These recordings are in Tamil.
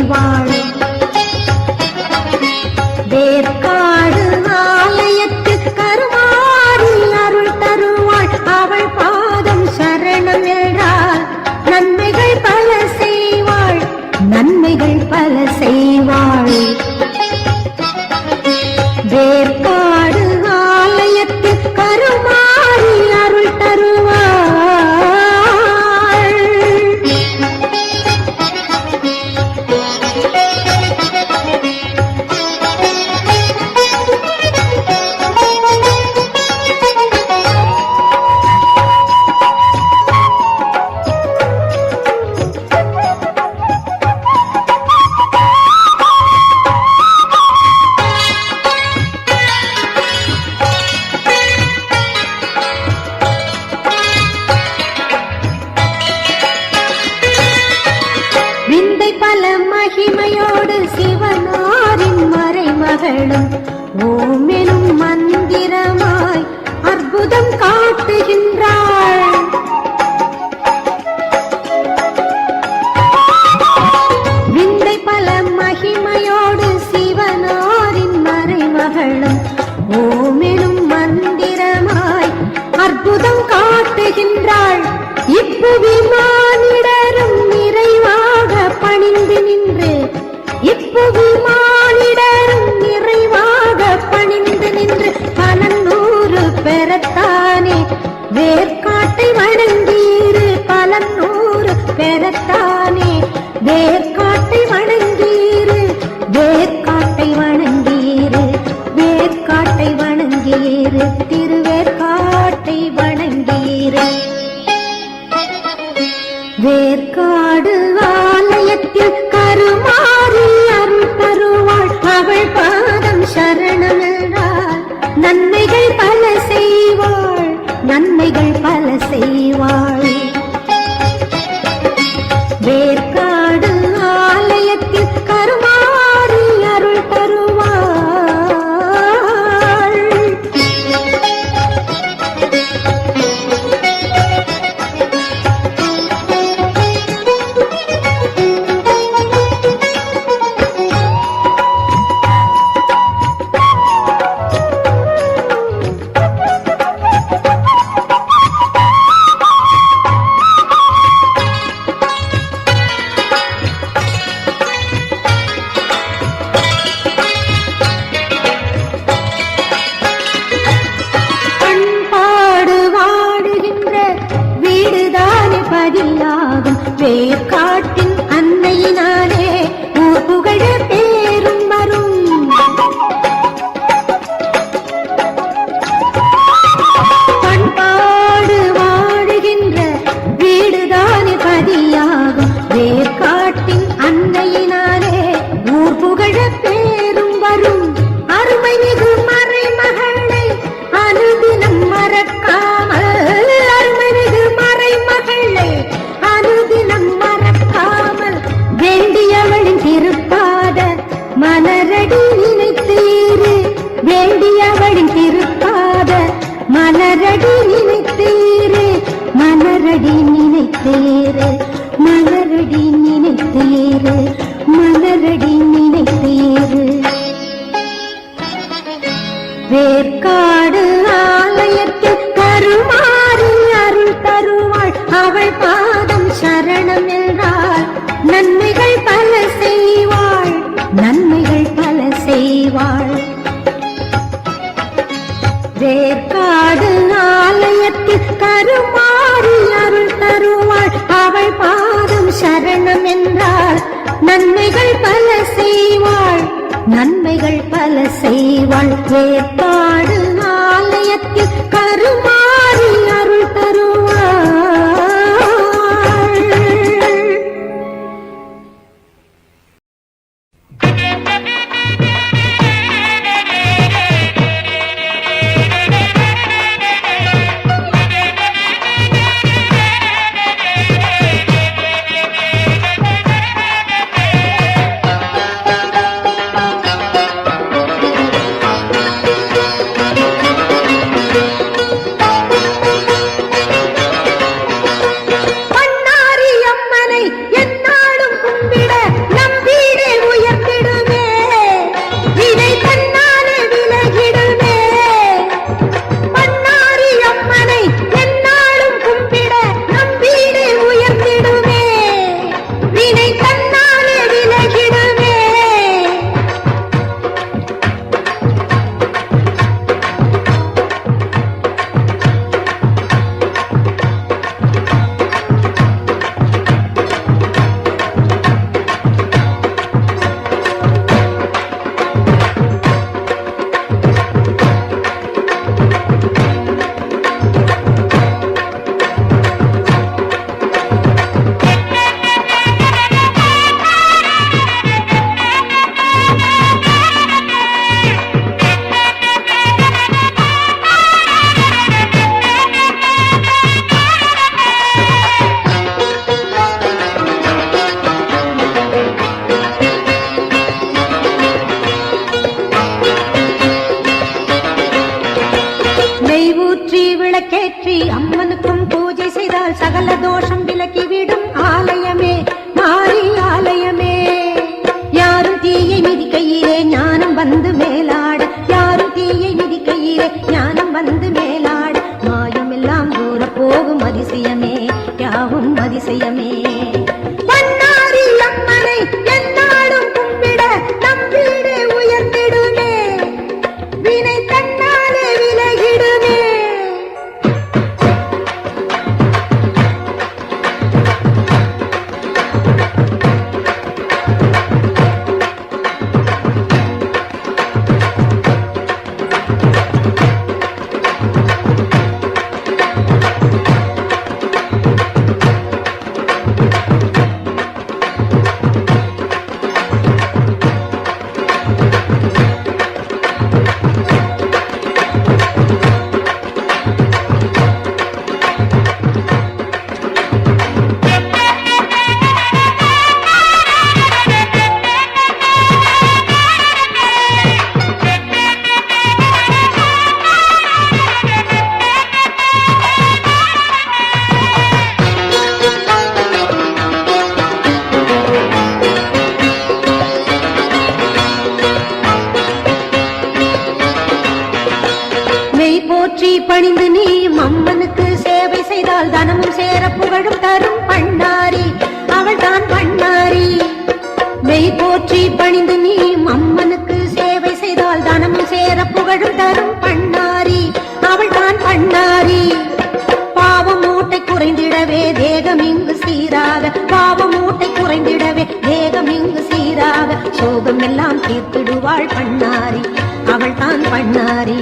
செய்வாள். வேற்காடு ஆலயத்து கருமாறி அருள் தருவாள். அவள் பாதம் சரணம் என்றால் நன்மைகள் பல செய்வாள். நன்மைகள் பல செய்வாள். வேற்காடு ஆலயத்து கருமாறி அருள் தருவாள். மகிமையோடு சிவனாரின் மறைமகளும் ஓமெனும் மந்திரமாய் அற்புதம் காட்டுகின்றாள். விந்தை பல மகிமையோடு சிவனாரின் மறைமகளும் ஓமெனும் மந்திரமாய் அற்புதம் காட்டுகின்றாள். இப்புவி மானிடரும் நிறைவாக பணிந்து நின்று இப்புவி மானிடரும் நிறைவாக பணிந்து நின்று பலநூறு பெறத்தானே வேற்காட்டை வணங்கீரு. பலநூறு பெறத்தானே வேற்காட்டை வணங்கீரு. வேற்காட்டை வணங்கீரு. வேற்காட்டை வணங்கீரு. திருவேற்காட்டை வணங்கீரு. வேற்காடு ஆலயத்தில் கருமாறி அருள் தருவாள். அவள் பாதம் சரணம் என்றால் நன்மைகள் பல செய்வாள். நன்மைகள் பல செய்வாள். வேற்காடு ஆலயத்தில் கருமாறி அருள் தருவாள். வேற்காட்டின் அன்னையினாலே ஊர் புகழ பேரும் வரும். பண்பாடு வாழுகின்ற வீடுதானே பதியாகும். வேற்காட்டின் அன்னையினாலே ஊர் புகழ பேரும் வரும். அருமை மிகு மறைமகளை அனுதினம் மறக்காமல். அருமை மிகு மறைமகளை அனுதினம் மறக்காமல் வேண்டியவளின் திருப்பாத மலரடி நினைத்தீரு. வேண்டியவளின் திருப்பாத மலரடி நினைத்தீரு. மலரடி நினைத்தீரு. மலரடி நினைத்தீரு. மலரடி நினைத்தீரு. வேற்காடு ஆலயத்தில் கருமாறி அருள் தருவாள். அவள் பாதம் சரணம் என்றால் நன்மைகள் பல செய்வாள். நன்மைகள் பல செய்வாள். வேற்காடு ஆலயத்தில் கருமாறி அருள் தருவாள். அவள் பாதம் சரணம் என்றால் நன்மைகள் பல செய்வாள். நன்மைகள் பல செய்வாள். வேற்காடு ஆலயத்தில் கருமாறி அருள் தருவாள். புகழும் தரும் பண்ணாரி அவள் தான் பண்ணாரி. மெய் போற்றி பணிந்து நீ அம்மனுக்கு சேவை செய்தால் தனமும் சேர புகழும் தரும் பண்ணாரி அவள் தான் பண்ணாரி. பாவம் மூட்டை குறைந்திடவே தேகம் இங்கு சீராக, பாவம் மூட்டை குறைந்திடவே தேகம் இங்கு சீராக, சோகம் எல்லாம் தீர்த்திடுவாள் பண்ணாரி அவள் தான் பண்ணாரி.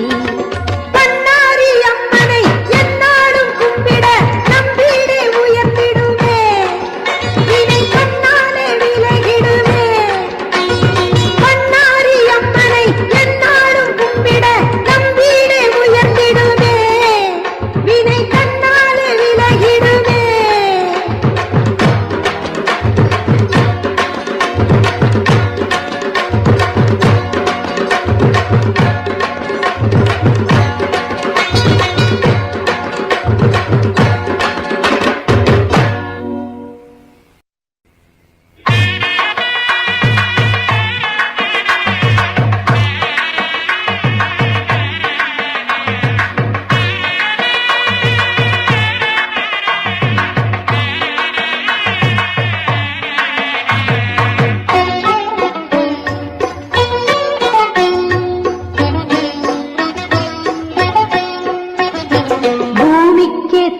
பண்ணாரி அம்மனை எந்நாளும் கும்பிட நம் வீடே உயர்ந்திடுமே, வினை கண்ணாலே விலகிடுமே. பண்ணாரி அம்மனை எந்நாளும் கும்பிட நம் வீடே உயர்ந்திடுமே, வினை கண்ணாலே விலகிடுமே.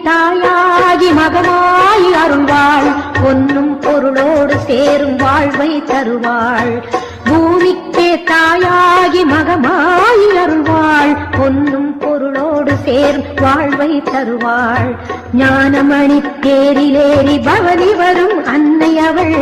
தாயாகி மகமாய் அருள்வாள், பொன்னும் பொருளோடு சேரும் வாழ்வை தருவாள். பூமிக்கே தாயாகி மகமாய் அருள்வாள், பொன்னும் பொருளோடு சேரும் வாழ்வை தருவாள். ஞானமணி தேரிலேறி பவனி வரும் அன்னை அவள்,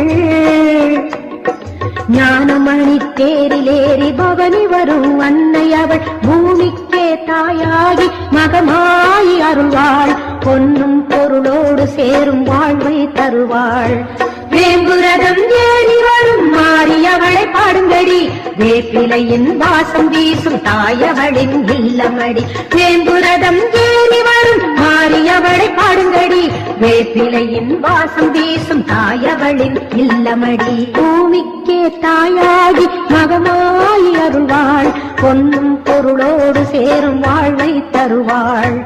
ஞானமணி தேரிலேறி பவனி வரும் அன்னை அவள். பூமிக்கே தாயாகி மகமாய் அருள்வாள், பொன்னும் பொருளோடு சேரும் வாழ்வை தருவாள். வேம்புரதம் ஏறி வரும் மாரியவளை பாடுங்கடி, வேப்பிலையின் வாசம் வீசும் தாயவளின் இல்லமடி. வேம்புரதம் ஏறி வரும் மாரியவளை பாடுங்கடி, வேப்பிலையின் வாசம் வீசும் தாயவளின் இல்லமடி. பூமிக்கே தாயாகி மகமாய் அருள்வாள், பொன்னும் பொருளோடு சேரும் வாழ்வை தருவாள்.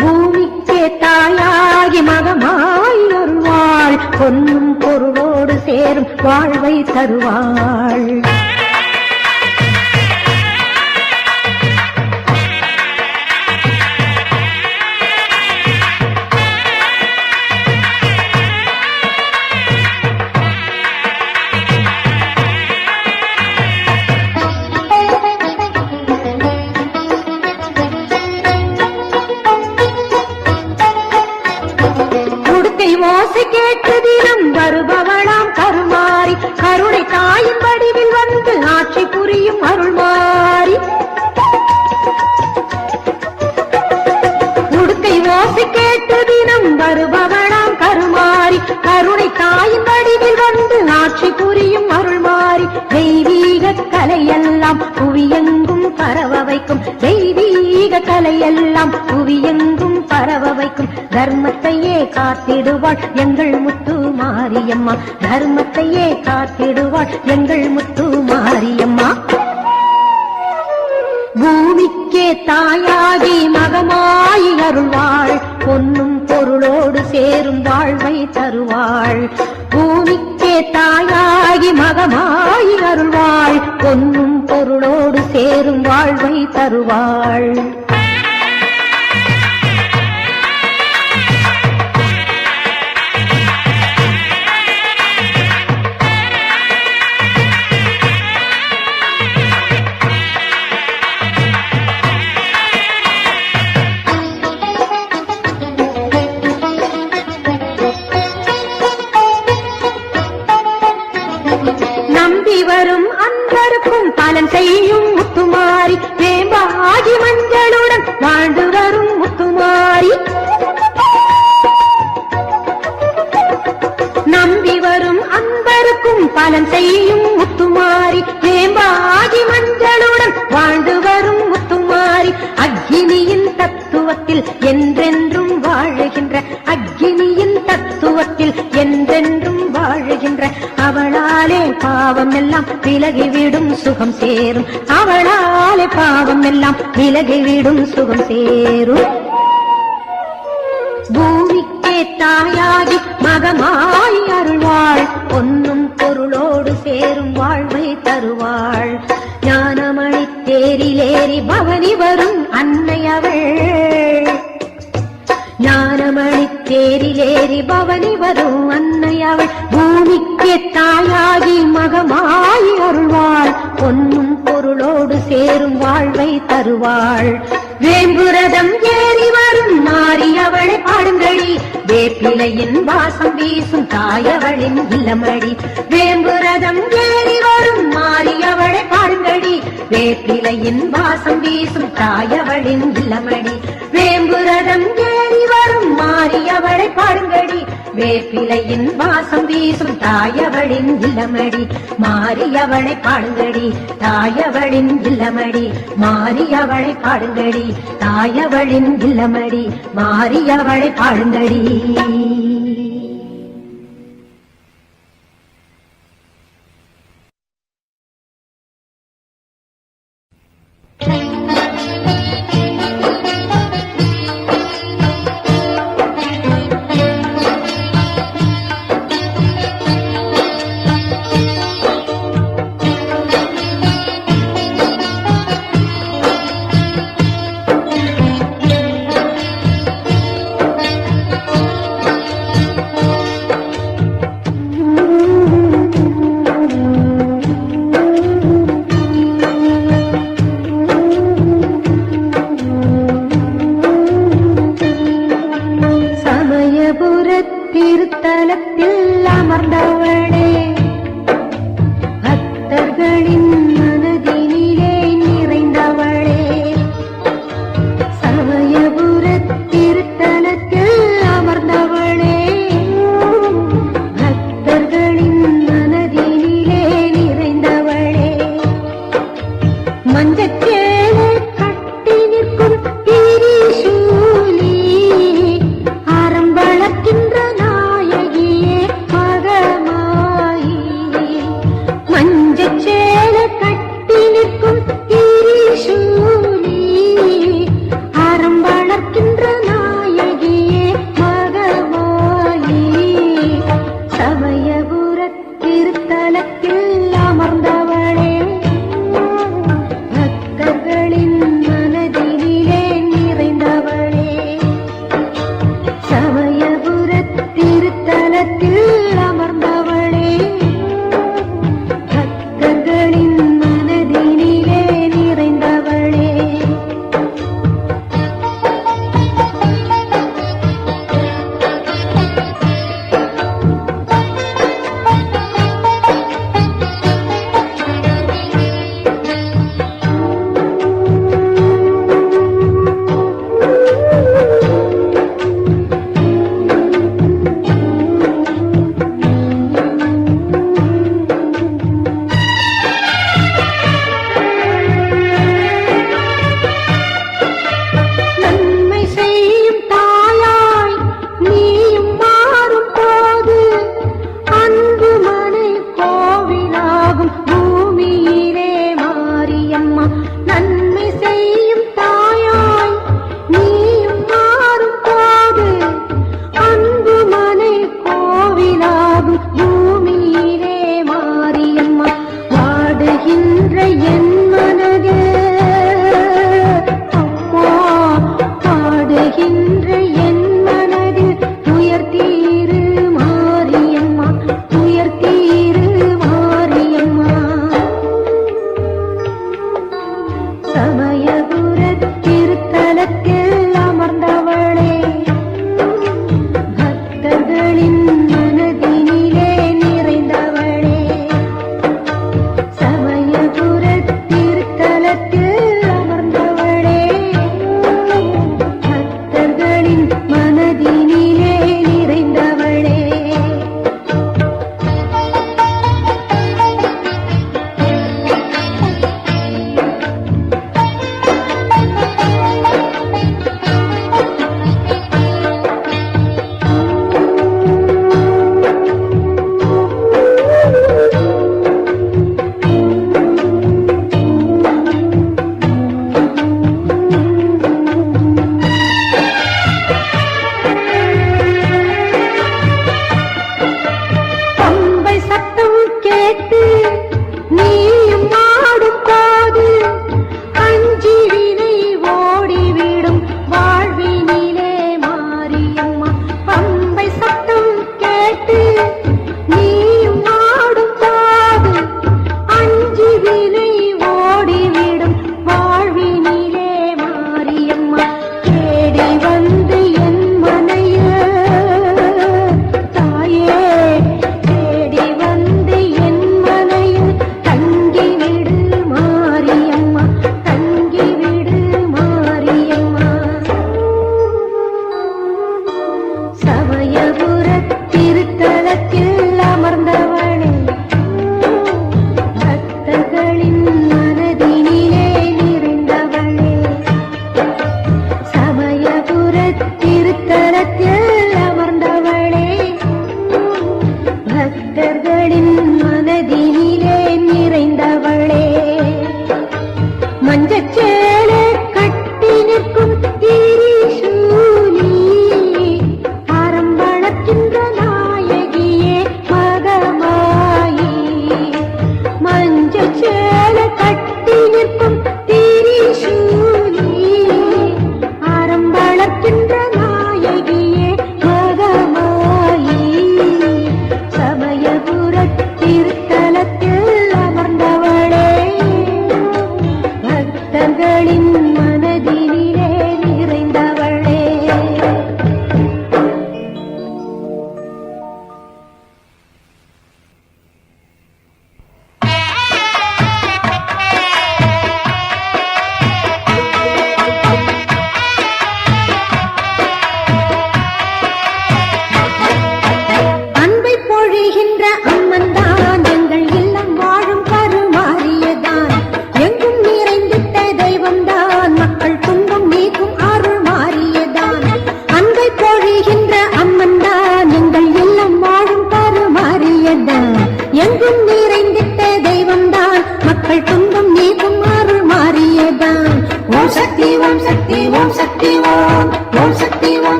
பூமிக்கே தாயாகி மகமாய் அருள்வாள், பொன்னும் பொருளோடு சேரும் வாழ்வை தருவாள். ஓசை கேட்டு தினம் வருபவளாம் கருமாறி, கருணை தாயின் வடிவில் வந்து ஆட்சி புரியும் அருள்மாறி. உடுக்கை ஓசை கேட்டு தினம் வருபவளாம் கருமாறி, கருணை தாயின் வடிவில் வந்து ஆட்சி புரியும் அருள்மாறி. தெய்வீக கலையெல்லாம் புவியெங்கும் பரவ வைக்கும், தெய்வீக கலையெல்லாம் புவியெங்கும் பரவ வைக்கும். தர்மத்தையே காத்திடுவாள் எங்கள் முத்து மாரியம்மா, தர்மத்தையே காத்திடுவாள் எங்கள் முத்து மாரியம்மா. பூமிக்கே தாயாகி மகமாய் அருள்வாள், பொன்னும் பொருளோடு சேரும் வாழ்வை தருவாள். பூமிக்கே தாயாகி மகமாய் அருள்வாள், பொன்னும் பொருளோடு சேரும் வாழ்வை தருவாள். நம்பி வரும் அன்பருக்கும் பலன் செய்யும் முத்துமாரி, வேம்பாகி மஞ்சளுடன் வாழ்ந்து வரும் முத்துமாரி. நம்பி வரும் அன்பருக்கும் பலன் செய்யும் முத்துமாரி, வேம்பாகி மஞ்சளுடன் வாழ்ந்து வரும் முத்துமாரி. அக்கினியின் தத்துவத்தில் என்றென்றும் வாழுகின்ற, அக்கினியின் தத்துவத்தில் என்றென்றும் வாழுகின்ற அவளாலே பாவம் எல்லாம் விலகிவிடும் சுகம் சேரும், அவளாலே பாவம் எல்லாம் விலகிவிடும் சுகம் சேரும். பூமிக்கே தாயாகி மகமாய் அருள்வாள் பொன்னும் பொருளோடு சேரும் வாழ்வை தருவாள் ஞானமணி தேரிலேறி பவனி வரும் அன்னை அவள் ஞானமணி தேரிலேறி பவனி வரும் அன்னை அவள் பூமிக்கு தாயாகி மகமாய் அருள்வாள் பொன்னும் பொருளோடு சேரும் வாழ்வை தருவாள் வேம்புரதம் ஏறி வரும் மாறி அவளை பாடுங்கடி வேப்பிலையின் வாசம் வீசும் தாயவளின் இல்லமடி வேம்புரதம் ஏறி வரும் மாறி அவளை பாடுங்கடி வேப்பிலையின் வாசம் வீசும் தாயவளின் இல்லமடி வேம்புரதம் ஏறி வரும் மாறி அவளை பாடுங்கடி வேப்பிலையின் வாசம் வீசும் தாயவளின் இல்லமடி மாறியவளை பாடுங்கடி தாயவளின் இல்லமடி மாறியவளை பாடுங்கடி தாயவளின் இல்லமடி மாறியவளை பாடுங்கடி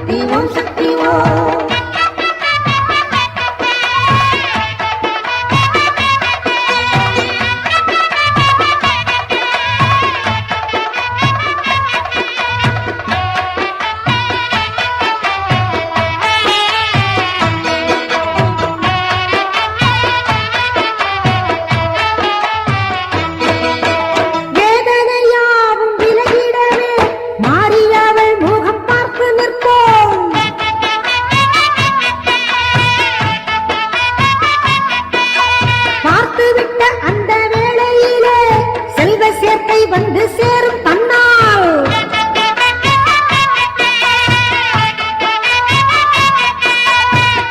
சக்தி ஓம் சக்தி ஓம். வந்து சேரும் தன்னால்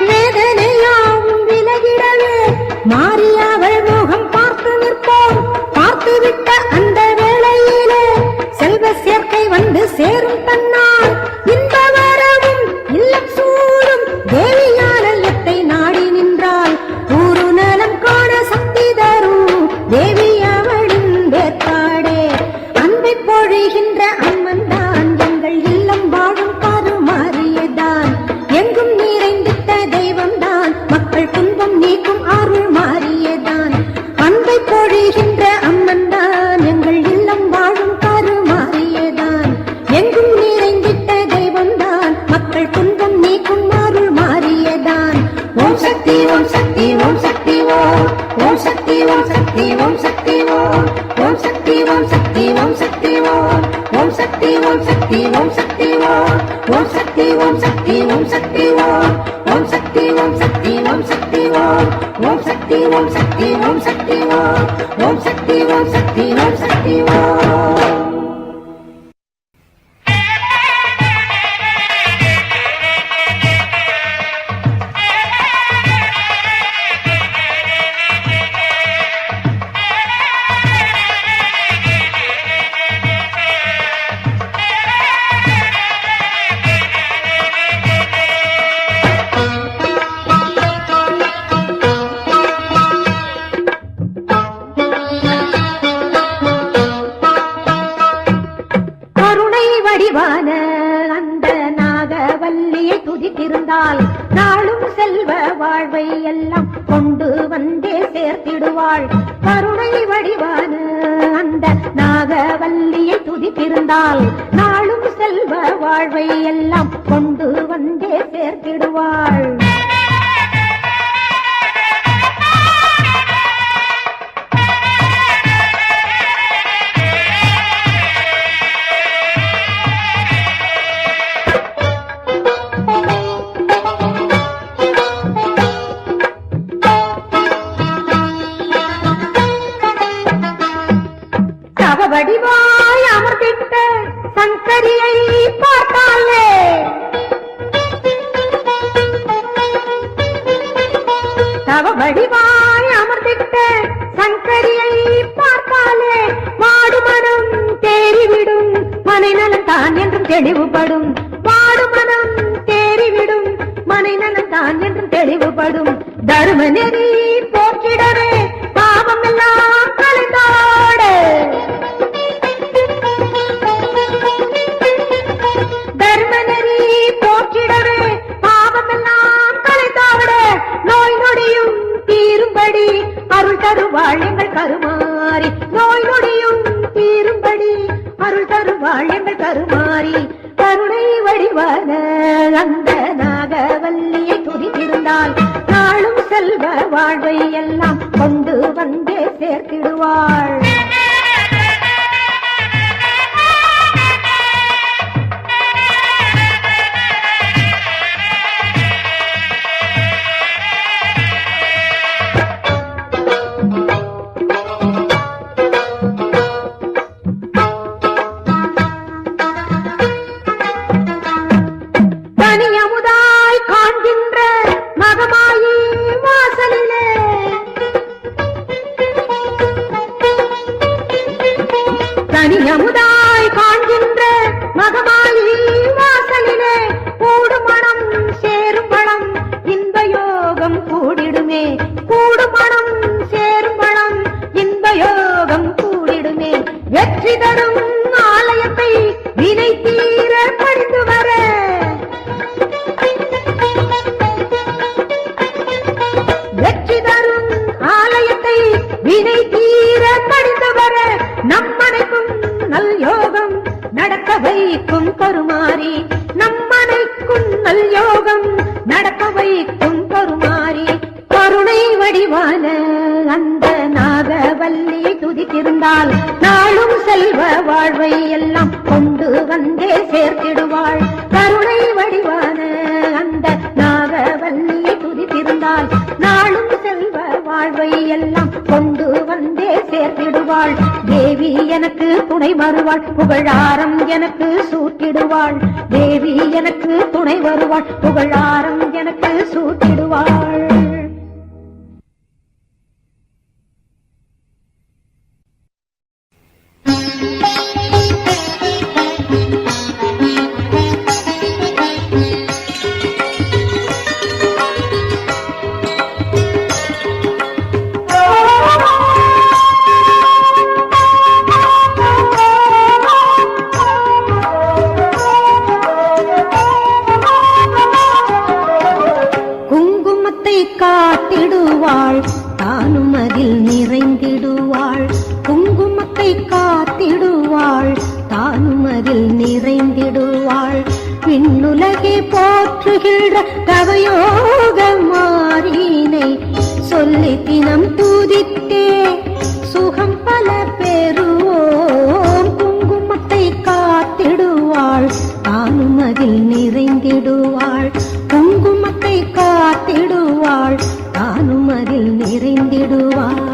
வேதனையாவும் விலகிடவே மாறியவள் முகம் பார்த்து நிற்போம். பார்த்துவிட்ட அந்த வேளையிலே செல்வ சேர்க்கை வந்து சேரும் தன்னால் இந்த வரவும் இல்லம் சூடும் தேவியாலயத்தை நாடி நின்றால் ஊரு நலம் காண சக்தி தரும் தேவி பொழிகின்ற அம்மன் தான் எங்கள் இல்லம் வாழும் கருமாறியதான் எங்கும் நிறைந்திட்ட தெய்வம் தான் மக்கள் துன்பம் நீக்கும் அருள் மாறியதான் அன்பை பொழிகின்ற அம்மன் தான் எங்கள் இல்லம் வாழும் கருமாறியதான் எங்கும் நிறைந்திட்ட தெய்வம் தான் மக்கள் துன்பம் நீக்கும் அருள் மாறியதான். ஓம் சக்தி ஓம் சக்தி ஓம் சக்தி ஓம். ஓம் சக்தி ஓம் சக்தி ஓம் சக்தி ஓம். ஓம் சக்தி ஓம் சக்தி ஓம் சக்தி ஓம். ஓம் சக்தி ஓம் சக்தி ஓம் சக்தி ஓம். ஓம் சக்தி ஓம் சக்தி ஓம் சக்தி ஓம். ஓம் சக்தி ஓம் சக்தி ஓம் சக்தி ஓம். ஓம் சக்தி ஓம் சக்தி ஓம் சக்தி ஓம். ஓம் சக்தி ஓம் சக்தி ஓம் சக்தி ஓம். வடிவான அந்த நாகவல்லியை துதித்திருந்தால் நாளும் செல்வ வாழ்வை எல்லாம் கொண்டு வந்தே சேர்த்திடுவாள். கருணை வடிவான அந்த நாகவல்லியை துதித்திருந்தால் நாளும் செல்வ வாழ்வை எல்லாம் கொண்டு வந்தே சேர்த்திடுவாள். வடிவாய் அமர்ந்திட்ட சங்கரியை பார்த்தாலே தவ வடிவாய் அமர்ந்திட்ட சங்கரியை பார்த்தாலே வாடுமனம் தேறிவிடும் மனை நலம் தான் என்றும் தெளிவுபடும். வாடுமனம் தேறிவிடும் மனை நலம் தான் என்றும் தெளிவுபடும். தர்ம நெறி போக்கிடவே பாவம் எல்லாம் கலைந்தாடு. தர்மநெறி போக்கிடவே பாவமெல்லாம் கலைத்தாவிட நோய் நொடியும் தீரும்படி அருள் தருவாள் எங்கள் கருமாறி. நோய் நொடியும் தீரும்படி அருள் தருவாள் எங்கள் கருமாறி. கருணை வடிவான அந்த நாகவல்லியை துதித்திருந்தால் நாளும் செல்வ வாழ்வை எல்லாம் கொண்டு வந்தே சேர்த்திடுவாள். யோகம் நடக்க வைக்கும் கருமாறி கருணை வடிவான அந்த நாகவல்லியை துதித்திருந்தால் நாளும் செல்வ வாழ்வை எல்லாம் கொண்டு வந்தே சேர்த்திடுவாள். கருணை வடிவான அந்த நாகவல்லியை துதித்திருந்தால் நாளும் செல்வ வாழ்வை எல்லாம் கொண்டு வந்தே சேர்த்திடுவாள். தேவி எனக்கு துணை வருவாள், புகழாரம் எனக்கு சூட்டிடுவாள். தேவி எனக்கு துணை வருவாள், புகழாரம் எனக்கு சூட்டிடுவாள். காத்திடுவாள் தானும் அதில் நிறைந்திடுவாள். குங்குமத்தை காத்திடுவாள் தானும் அதில் நிறைந்திடுவாள். விண்ணுலகை போற்றுகின்ற தவயோக மாறினை சொல்லி தினம் தூதித்தே சுகம் பல பெறுவோம். குங்குமத்தை காத்திடுவாள் தானும் அதில் நிறைந்திடுவாள். குங்குமத்தை காத்திடுவாள் தானும் அதில் நிறைந்திடுவாள்.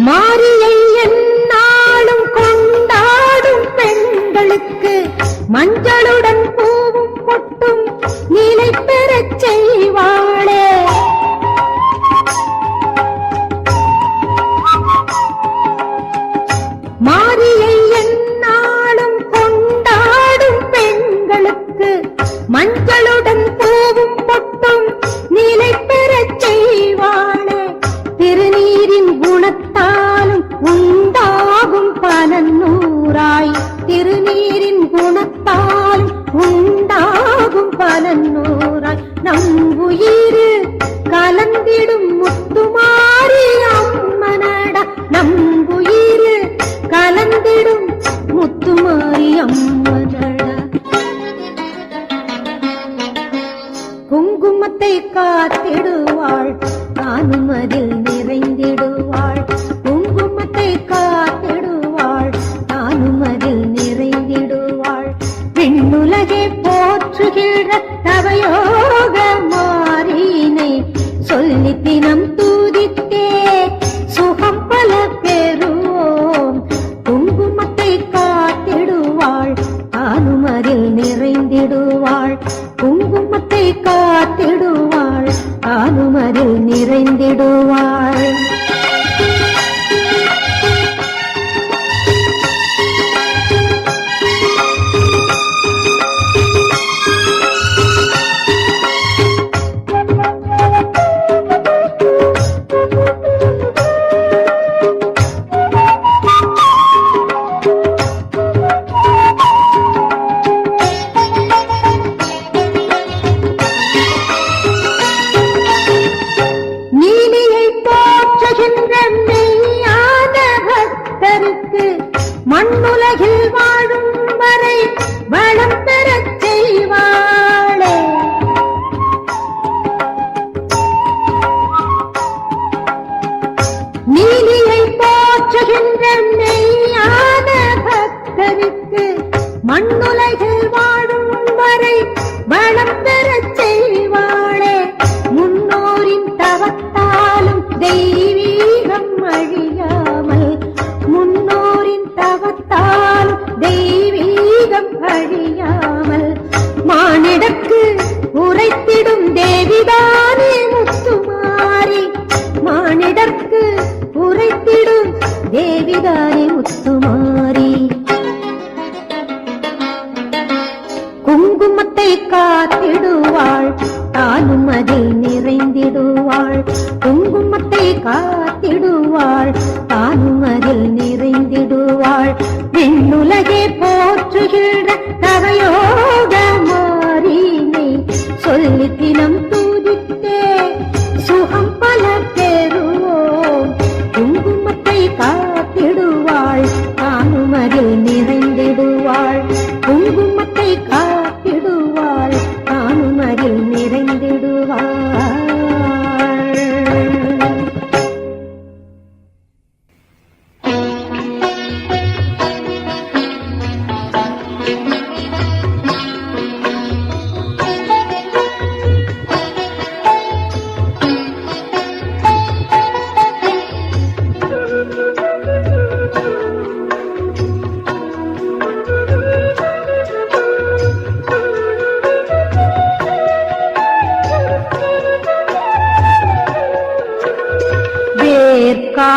மாரியை எந்நாளும் கொண்டாடும் பெண்களுக்கு மஞ்சளுடன் பூவும் பொட்டும் நிலை பெறச் செய்வாளே. மாரியை எந்நாளும் கொண்டாடும் பெண்களுக்கு மஞ்சளுடன் பூவும் பொட்டும் நிலை பெறச் செய்வாளே. திருநீரின் குணத்தாலும் உண்டாகும் பலனூராய், திருநீரின் குணத்தால் உண்டாகும் பலனூராய் நம் உயிர் கலந்திடும் முத்துமாரி அம்மனடா. நம் உயிர் கலந்திடும் முத்துமாரி அம்மனடா. குங்குமத்தை காத்திடுவாள் தானும் அதில் நிறைந்திடுவாள். குங்குமத்தை காத்திடுவாள் தானும் அதில் நிறைந்திடுவாள். விண்ணுலகை போற்றுகின்ற தவயோக மாறினை சொல்லி தினம் தூதித்தே சுகம் பல பெறுவோம். குங்குமத்தை காத்திடுவாள் தானும் அதில் நிறைந்திடுவாள். குங்குமத்தை காத்திடுவாள் தானும் அதில் நிறைந்திடுவாள். மண்ணுலகில் வாழும் வரை வளம் பெறச் செய்வாளே. நீலியை போற்றுகின்ற மெய்யான பக்தருக்கு மண்ணுலகில் வாழும் வரை வளம் பெறச் செய்வாளே. முன்னோரின் தவத்தாலும் தெய்வீகம் அழியாமல், முன்னோரின் தவத்தால் தெய்வீகம் அழியாமல் மானிடக்கு உரைத்திடும் தேவிதானே முத்துமாரி. மானிடற்கு உரைத்திடும் தேவிதானே முத்துமாரி. குங்குமத்தை காத்திடுவாள் தானும் அதில்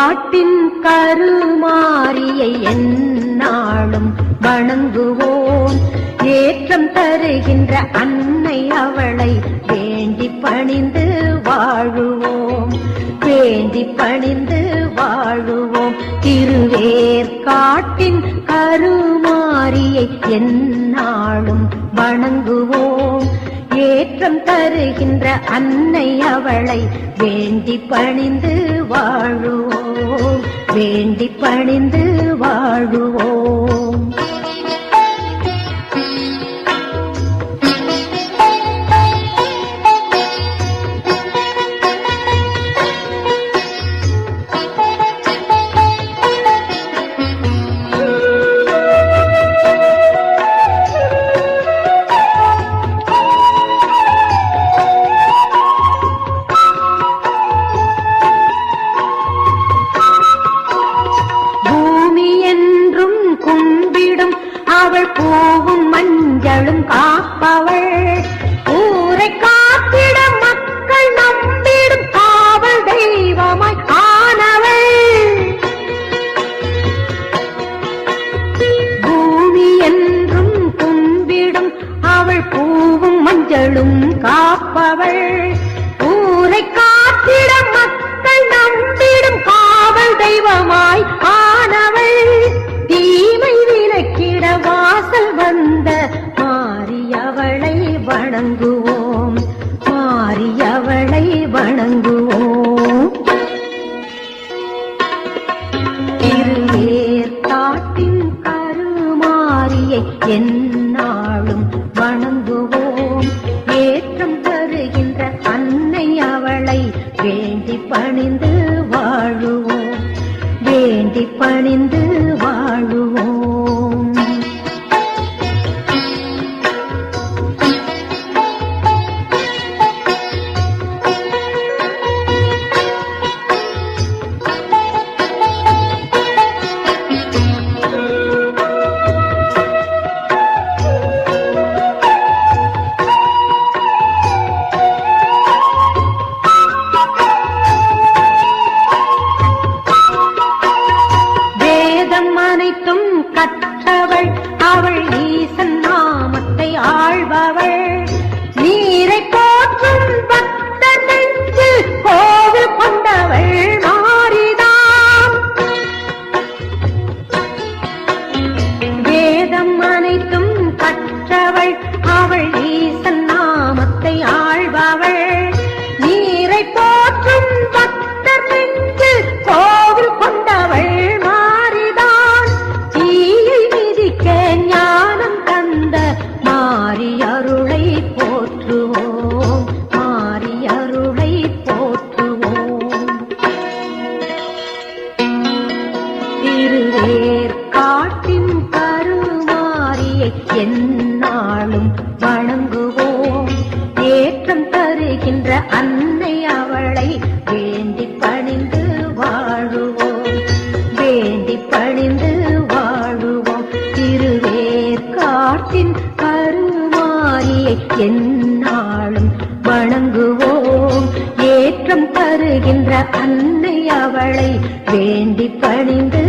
காட்டின் கருமாரியை எந்நாளும் வணங்குவோம். ஏற்றம் தருகின்ற அன்னை அவளை வேண்டி பணிந்து வாழுவோம், வேண்டி பணிந்து வாழுவோம். திருவேற்காட்டின் கருமாரியை எந்நாளும் வணங்குவோம். ஏற்றம் தருகின்ற அன்னை அவளை வேண்டி பணிந்து வாழுவோம், வேண்டி பணிந்து வாழுவோம். அவள் பூவும் மஞ்சளும் காப்பவள், ஊரை காத்திட மக்கள் நம்பிடும் காவல் தெய்வமாய் ஆனவள். பூமி என்றும் கும்பிடும் அவள் பூவும் மஞ்சளும் காப்பவள், ஊரை காத்திட மக்கள் நம்பிடும் காவல் தெய்வமாய் ஆனவள். தீமை விலக்கிட வாசல் வந்த மாரியவளை வணங்குவோம், மாரியவளை வணங்குவோம். திருவேற்காட்டின் கருமாரியை எந்நாளும் வணங்குவோம். ஏற்றம் தருகின்ற அன்னை அவளை வேண்டி பணிந்து வாழுவோம், வேண்டி பணிந்து வாழுவோம். அனைத்தும் கற்றவள் அவள், ஈசன் நாமத்தை ஆழ்பவள். நீரை போற்றும் பக்தர் நெஞ்சில் கோவில் கொண்டவள் மாரிதான். வேதம் அனைத்தும் கற்றவள் அவள், ஈசன் நாமத்தை ஆழ்பவள். நீரை போற்றும் பக்தர் நெஞ்சில் கோவில் கொண்டவள் ஞானம் தந்த மாரியருளை போற்றுவோம், மாரியருளை போற்றுவோம். திருவேற்காட்டின் கருமாரியை எந்நாளும் வணங்குவோம். ஏற்றம் தருகின்ற அன்னை அவளை வேண்டி பணிந்து வாழுவோம், வேண்டி பணிந்து வாழுவோம். திருவேற்காட்டின் கருமாரியை எந்நாளும் வணங்குவோம். ஏற்றம் தருகின்ற அன்னை அவளை வேண்டி பணிந்து